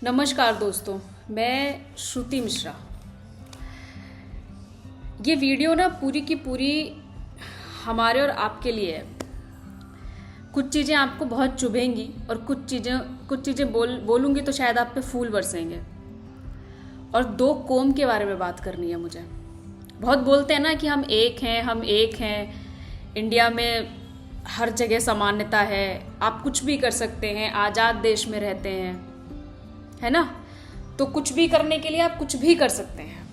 नमस्कार दोस्तों, मैं श्रुति मिश्रा। ये वीडियो ना पूरी की पूरी हमारे और आपके लिए है। कुछ चीज़ें आपको बहुत चुभेंगी और कुछ चीज़ें बोलूँगी तो शायद आप पे फूल बरसेंगे। और दो कौम के बारे में बात करनी है मुझे। बहुत बोलते हैं ना कि हम एक हैं, इंडिया में हर जगह समानता है, आप कुछ भी कर सकते हैं, आज़ाद देश में रहते हैं, है ना। तो कुछ भी करने के लिए आप कुछ भी कर सकते हैं,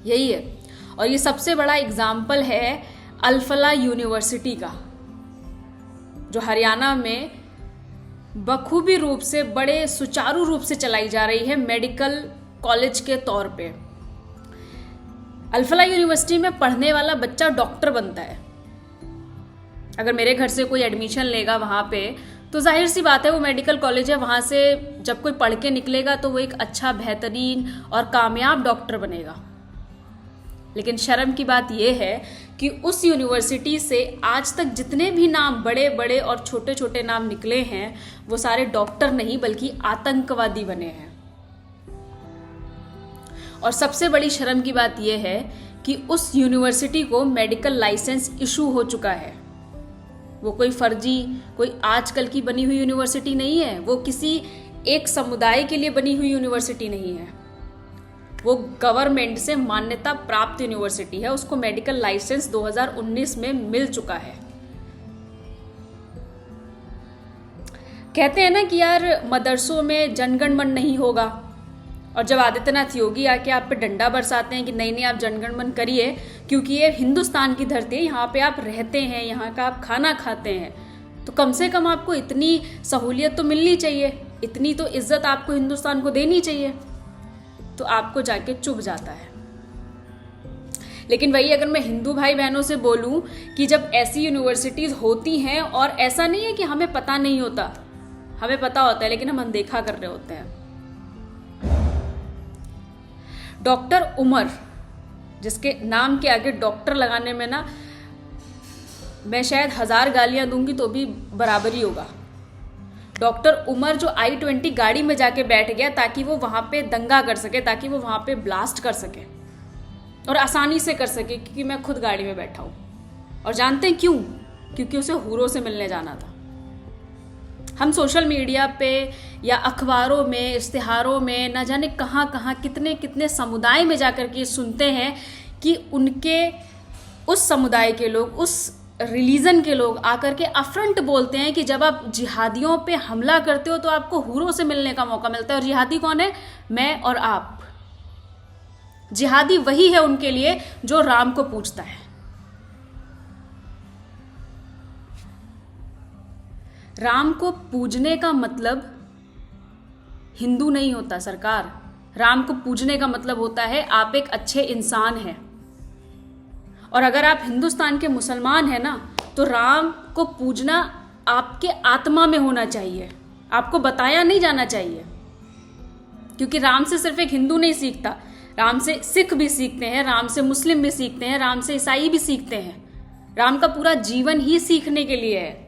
यही है। और ये सबसे बड़ा एग्जाम्पल है अल-फलाह यूनिवर्सिटी का, जो हरियाणा में बखूबी रूप से बड़े सुचारू रूप से चलाई जा रही है मेडिकल कॉलेज के तौर पे। अल-फलाह यूनिवर्सिटी में पढ़ने वाला बच्चा डॉक्टर बनता है। अगर मेरे घर से कोई एडमिशन लेगा वहाँ पे, तो जाहिर सी बात है वो मेडिकल कॉलेज है, वहाँ से जब कोई पढ़ के निकलेगा तो वो एक अच्छा, बेहतरीन और कामयाब डॉक्टर बनेगा। लेकिन शर्म की बात यह है कि उस यूनिवर्सिटी से आज तक जितने भी नाम, बड़े बड़े और छोटे छोटे नाम निकले हैं, वो सारे डॉक्टर नहीं बल्कि आतंकवादी बने हैं। और सबसे बड़ी शर्म की बात यह है कि उस यूनिवर्सिटी को मेडिकल लाइसेंस इशू हो चुका है। वो कोई फर्जी, कोई आजकल की बनी हुई यूनिवर्सिटी नहीं है, वो किसी एक समुदाय के लिए बनी हुई यूनिवर्सिटी नहीं है। वो गवर्नमेंट से मान्यता प्राप्त यूनिवर्सिटी है। उसको मेडिकल लाइसेंस 2019 में मिल चुका है। कहते हैं ना कि यार मदरसों में जनगण मन नहीं होगा, और जब आदित्यनाथ योगी आके आप पे डंडा बरसाते हैं कि नहीं आप जनगण मन करिए, क्योंकि ये हिंदुस्तान की धरती है, यहाँ पे आप रहते हैं, यहाँ का आप खाना खाते हैं, तो कम से कम आपको इतनी सहूलियत तो मिलनी चाहिए, इतनी तो इज्जत आपको हिंदुस्तान को देनी चाहिए। तो आपको जाके चुभ जाता है। लेकिन वही अगर मैं हिंदू भाई बहनों से बोलूं कि जब ऐसी यूनिवर्सिटीज होती हैं, और ऐसा नहीं है कि हमें पता नहीं होता, हमें पता होता है, लेकिन हम अनदेखा कर रहे होते हैं। डॉक्टर उमर, जिसके नाम के आगे डॉक्टर लगाने में ना मैं शायद 1000 गालियां दूंगी तो भी बराबरी होगा। डॉक्टर उमर जो I-20 गाड़ी में जाके बैठ गया ताकि वो वहां पे दंगा कर सके, ताकि वो वहां पे ब्लास्ट कर सके, और आसानी से कर सके, क्योंकि मैं खुद गाड़ी में बैठा हूं। और जानते हैं क्यों? क्योंकि उसे हूरों से मिलने जाना था। हम सोशल मीडिया पे या अखबारों में, इश्तिहारों में, ना जाने कहाँ कहाँ कितने कितने समुदाय में जाकर के सुनते हैं कि उनके उस समुदाय के लोग, उस रिलीजन के लोग आकर के अफरंट बोलते हैं कि जब आप जिहादियों पे हमला करते हो तो आपको हूरों से मिलने का मौका मिलता है। और जिहादी कौन है? मैं और आप। जिहादी वही है उनके लिए जो राम को पूजता है। राम को पूजने का मतलब हिंदू नहीं होता सरकार। राम को पूजने का मतलब होता है आप एक अच्छे इंसान हैं। और अगर आप हिंदुस्तान के मुसलमान हैं ना, तो राम को पूजना आपके आत्मा में होना चाहिए, आपको बताया नहीं जाना चाहिए। क्योंकि राम से सिर्फ एक हिंदू नहीं सीखता, राम से सिख भी सीखते हैं, राम से मुस्लिम भी सीखते हैं, राम से ईसाई भी सीखते हैं। राम का पूरा जीवन ही सीखने के लिए है।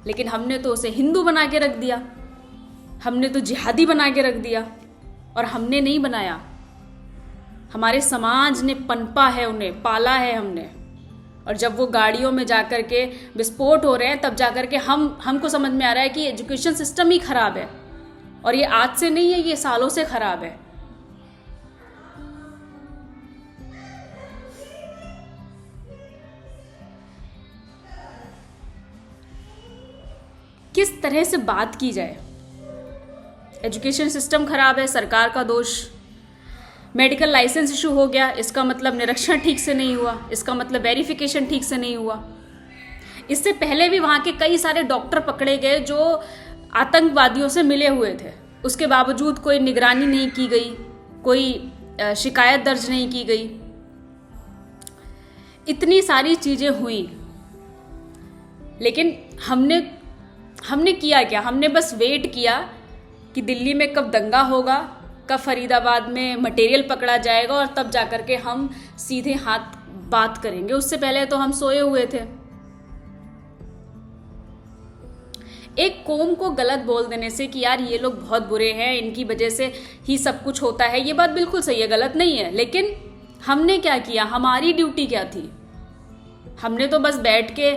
लेकिन हमने तो उसे हिंदू बना के रख दिया, हमने तो जिहादी बना के रख दिया। और हमने नहीं बनाया, हमारे समाज ने पनपा है, उन्हें पाला है हमने। और जब वो गाड़ियों में जाकर के विस्फोट हो रहे हैं, तब जाकर के हमको समझ में आ रहा है कि एजुकेशन सिस्टम ही खराब है। और ये आज से नहीं है, ये सालों से खराब है। किस तरह से बात की जाए? एजुकेशन सिस्टम खराब है, सरकार का दोष। मेडिकल लाइसेंस इशू हो गया, इसका मतलब निरीक्षण ठीक से नहीं हुआ, इसका मतलब वेरिफिकेशन ठीक से नहीं हुआ। इससे पहले भी वहाँ के कई सारे डॉक्टर पकड़े गए जो आतंकवादियों से मिले हुए थे, उसके बावजूद कोई निगरानी नहीं की गई, कोई शिकायत दर्ज नहीं की गई। इतनी सारी चीज़ें हुई, लेकिन हमने किया क्या? हमने बस वेट किया कि दिल्ली में कब दंगा होगा, कब फरीदाबाद में मटेरियल पकड़ा जाएगा, और तब जाकर के हम सीधे हाथ बात करेंगे। उससे पहले तो हम सोए हुए थे। एक कौम को गलत बोल देने से कि यार ये लोग बहुत बुरे हैं, इनकी वजह से ही सब कुछ होता है, ये बात बिल्कुल सही है, गलत नहीं है। लेकिन हमने क्या किया, हमारी ड्यूटी क्या थी? हमने तो बस बैठ के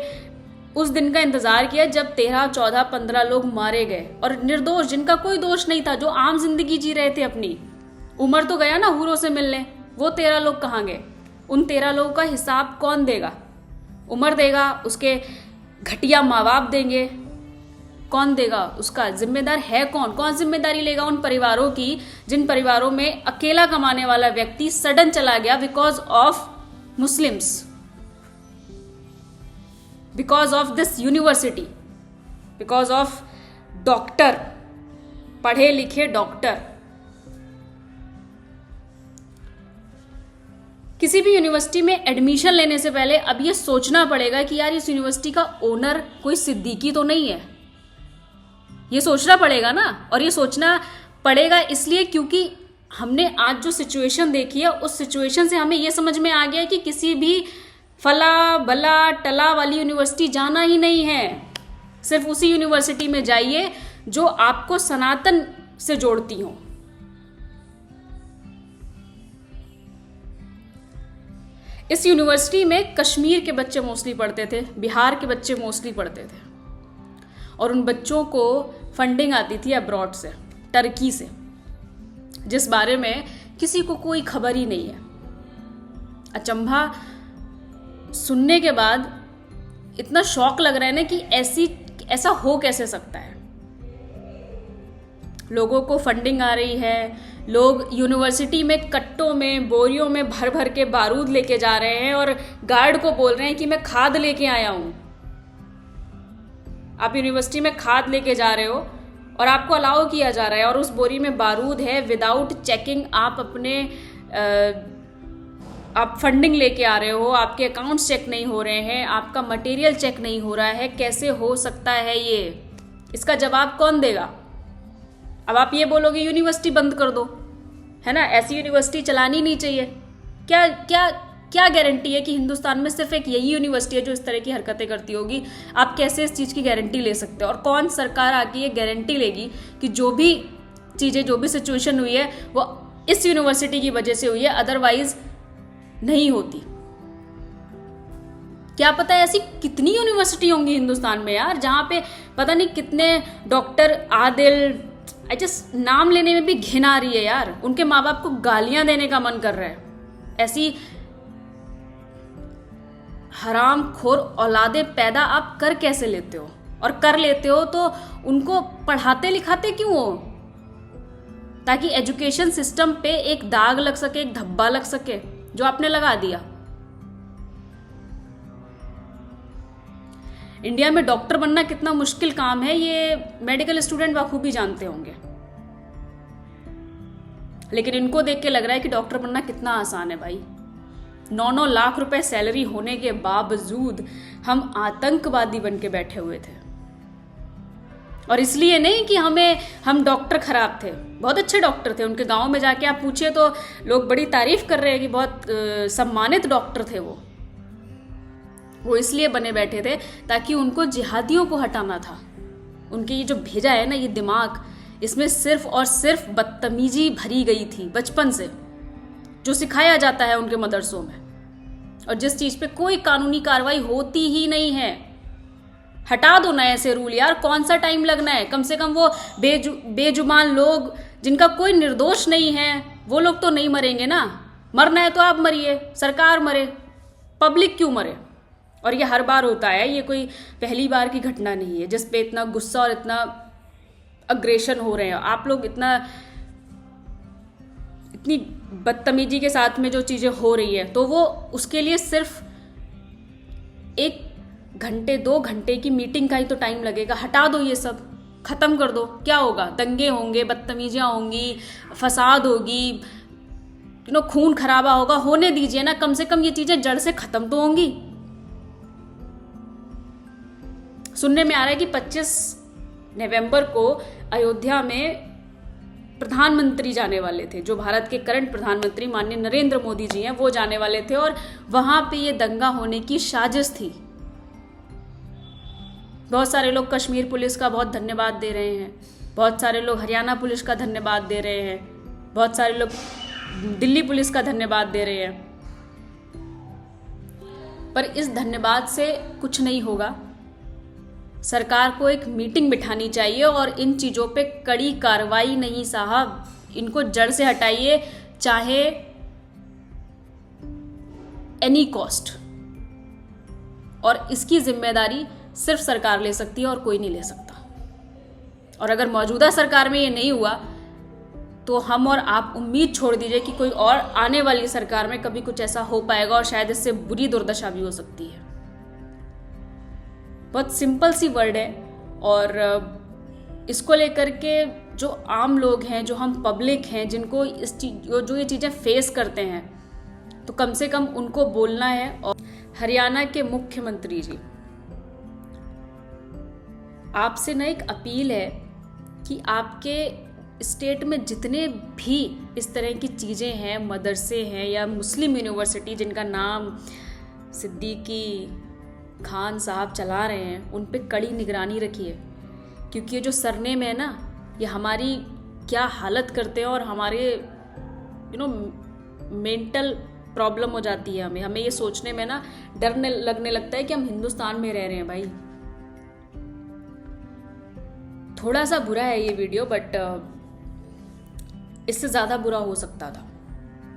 उस दिन का इंतजार किया जब 13, 14, 15 लोग मारे गए, और निर्दोष, जिनका कोई दोष नहीं था, जो आम जिंदगी जी रहे थे अपनी। उमर तो गया ना हूरों से मिलने, वो 13 लोग कहाँ गए? उन 13 लोगों का हिसाब कौन देगा? उमर देगा, उसके घटिया माँ बाप देंगे, कौन देगा? उसका जिम्मेदार है कौन? कौन जिम्मेदारी लेगा उन परिवारों की जिन परिवारों में अकेला कमाने वाला व्यक्ति सडन चला गया because of Muslims, because of this university, because of doctor, पढ़े लिखे डॉक्टर। किसी भी यूनिवर्सिटी में एडमिशन लेने से पहले अब ये सोचना पड़ेगा कि यार इस यूनिवर्सिटी का ओनर कोई सिद्दीकी तो नहीं है। ये सोचना पड़ेगा ना, और ये सोचना पड़ेगा इसलिए क्योंकि हमने आज जो सिचुएशन देखी है, उस सिचुएशन से हमें ये समझ में आ गया कि किसी भी फला भला टला वाली यूनिवर्सिटी जाना ही नहीं है। सिर्फ उसी यूनिवर्सिटी में जाइए जो आपको सनातन से जोड़ती हो। इस यूनिवर्सिटी में कश्मीर के बच्चे मोस्टली पढ़ते थे, बिहार के बच्चे मोस्टली पढ़ते थे, और उन बच्चों को फंडिंग आती थी अब्रॉड से, टर्की से, जिस बारे में किसी को कोई खबर ही नहीं है। अचंभा सुनने के बाद इतना शौक लग रहा है ना कि ऐसा हो कैसे सकता है। लोगों को फंडिंग आ रही है, लोग यूनिवर्सिटी में कट्टों में, बोरियों में भर भर के बारूद लेके जा रहे हैं और गार्ड को बोल रहे हैं कि मैं खाद लेके आया हूं। आप यूनिवर्सिटी में खाद लेके जा रहे हो और आपको अलाउ किया जा रहा है, और उस बोरी में बारूद है, विदाउट चेकिंग आप फंडिंग लेके आ रहे हो, आपके अकाउंट्स चेक नहीं हो रहे हैं, आपका मटेरियल चेक नहीं हो रहा है। कैसे हो सकता है ये? इसका जवाब कौन देगा? अब आप ये बोलोगे यूनिवर्सिटी बंद कर दो, है ना, ऐसी यूनिवर्सिटी चलानी नहीं चाहिए। क्या क्या क्या गारंटी है कि हिंदुस्तान में सिर्फ एक यही यूनिवर्सिटी है जो इस तरह की हरकतें करती होगी? आप कैसे इस चीज़ की गारंटी ले सकते हो? और कौन सरकार आके ये गारंटी लेगी कि जो भी चीज़ें, जो भी सिचुएशन हुई है वो इस यूनिवर्सिटी की वजह से हुई है, अदरवाइज नहीं होती? क्या पता है ऐसी कितनी यूनिवर्सिटी होंगी हिंदुस्तान में यार, जहां पे पता नहीं कितने डॉक्टर आदिल, जस्ट नाम लेने में भी घिन आ रही है यार, उनके माँ बाप को गालियां देने का मन कर रहा है। ऐसी हरामखोर औलादे पैदा आप कर कैसे लेते हो? और कर लेते हो तो उनको पढ़ाते लिखाते क्यों हो? ताकि एजुकेशन सिस्टम पे एक दाग लग सके, एक धब्बा लग सके, जो आपने लगा दिया। इंडिया में डॉक्टर बनना कितना मुश्किल काम है ये मेडिकल स्टूडेंट बखूबी जानते होंगे, लेकिन इनको देख के लग रहा है कि डॉक्टर बनना कितना आसान है भाई। 9-9 लाख रुपए सैलरी होने के बावजूद हम आतंकवादी बन के बैठे हुए थे। और इसलिए नहीं कि हम डॉक्टर खराब थे, बहुत अच्छे डॉक्टर थे। उनके गांव में जाके आप पूछिए तो लोग बड़ी तारीफ कर रहे हैं कि बहुत सम्मानित डॉक्टर थे वो इसलिए बने बैठे थे ताकि उनको जिहादियों को हटाना था। उनके ये जो भेजा है ना, ये दिमाग, इसमें सिर्फ और सिर्फ बदतमीजी भरी गई थी बचपन से, जो सिखाया जाता है उनके मदरसों में, और जिस चीज पे कोई कानूनी कार्रवाई होती ही नहीं है। हटा दो ना ऐसे रूल यार, कौन सा टाइम लगना है? कम से कम वो बेजुबान लोग जिनका कोई निर्दोष नहीं है, वो लोग तो नहीं मरेंगे ना। मरना है तो आप मरिए, सरकार मरे, पब्लिक क्यों मरे? और ये हर बार होता है, ये कोई पहली बार की घटना नहीं है जिस पे इतना गुस्सा और इतना अग्रेशन हो रहे हैं आप लोग। इतनी बदतमीजी के साथ में जो चीजें हो रही है, तो वो उसके लिए सिर्फ 1 घंटे 2 घंटे की मीटिंग का ही तो टाइम लगेगा। हटा दो ये सब, खत्म कर दो। क्या होगा? दंगे होंगे, बदतमीजियां होंगी, फसाद होगी, खून खराबा होगा, होने दीजिए ना। कम से कम ये चीजें जड़ से खत्म तो होंगी। सुनने में आ रहा है कि 25 नवंबर को अयोध्या में प्रधानमंत्री जाने वाले थे, जो भारत के करंट प्रधानमंत्री माननीय नरेंद्र मोदी जी हैं, वो जाने वाले थे, और वहां पे ये दंगा होने की साजिश थी। बहुत सारे लोग कश्मीर पुलिस का बहुत धन्यवाद दे रहे हैं, बहुत सारे लोग हरियाणा पुलिस का धन्यवाद दे रहे हैं, बहुत सारे लोग दिल्ली पुलिस का धन्यवाद दे रहे हैं। पर इस धन्यवाद से कुछ नहीं होगा। सरकार को एक मीटिंग बिठानी चाहिए और इन चीज़ों पे कड़ी कार्रवाई नहीं साहब, इनको जड़ से हटाइए, चाहे एनी कॉस्ट। और इसकी जिम्मेदारी सिर्फ सरकार ले सकती है और कोई नहीं ले सकता। और अगर मौजूदा सरकार में ये नहीं हुआ तो हम और आप उम्मीद छोड़ दीजिए कि कोई और आने वाली सरकार में कभी कुछ ऐसा हो पाएगा और शायद इससे बुरी दुर्दशा भी हो सकती है। बहुत सिंपल सी वर्ड है और इसको लेकर के जो आम लोग हैं, जो हम पब्लिक हैं, जिनको जो ये चीज़ें फेस करते हैं, तो कम से कम उनको बोलना है। और हरियाणा के मुख्यमंत्री जी, आपसे ना एक अपील है कि आपके स्टेट में जितने भी इस तरह की चीज़ें हैं, मदरसे हैं या मुस्लिम यूनिवर्सिटी जिनका नाम सिद्दीकी खान साहब चला रहे हैं, उन पे कड़ी निगरानी रखिए। क्योंकि ये जो सरनेम है ना, ये हमारी क्या हालत करते हैं और हमारे मेंटल प्रॉब्लम हो जाती है। हमें ये सोचने में ना डर लगने लगता है कि हम हिंदुस्तान में रह रहे हैं। भाई थोड़ा सा बुरा है ये वीडियो, बट इससे ज़्यादा बुरा हो सकता था।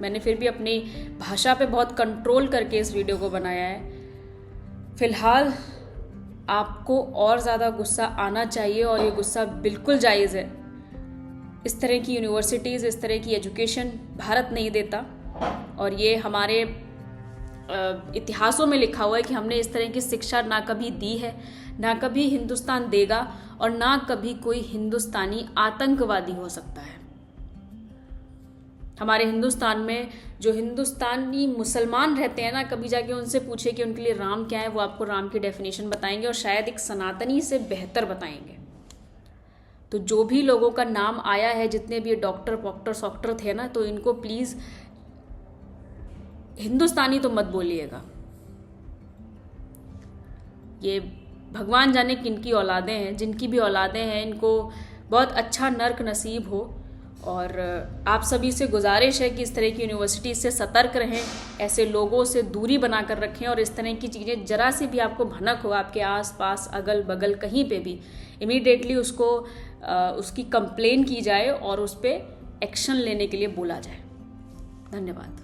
मैंने फिर भी अपनी भाषा पे बहुत कंट्रोल करके इस वीडियो को बनाया है। फिलहाल आपको और ज़्यादा गुस्सा आना चाहिए और ये गुस्सा बिल्कुल जायज़ है। इस तरह की यूनिवर्सिटीज़, इस तरह की एजुकेशन भारत नहीं देता और ये हमारे इतिहासों में लिखा हुआ है कि हमने इस तरह की शिक्षा ना कभी दी है, ना कभी हिंदुस्तान देगा और ना कभी कोई हिंदुस्तानी आतंकवादी हो सकता है। हमारे हिंदुस्तान में जो हिंदुस्तानी मुसलमान रहते हैं ना, कभी जाके उनसे पूछे कि उनके लिए राम क्या है, वो आपको राम की डेफिनेशन बताएंगे और शायद एक सनातनी से बेहतर बताएंगे। तो जो भी लोगों का नाम आया है, जितने भी डॉक्टर सॉक्टर थे ना, तो इनको प्लीज़ हिंदुस्तानी तो मत बोलिएगा। ये भगवान जाने किनकी औलादें हैं, जिनकी भी औलादें हैं, इनको बहुत अच्छा नर्क नसीब हो। और आप सभी से गुजारिश है कि इस तरह की यूनिवर्सिटी से सतर्क रहें, ऐसे लोगों से दूरी बनाकर रखें और इस तरह की चीज़ें जरा सी भी आपको भनक हो आपके आसपास अगल बगल कहीं पे भी, इमीडिएटली उसकी कंप्लेन की जाए और उस पर एक्शन लेने के लिए बोला जाए। धन्यवाद।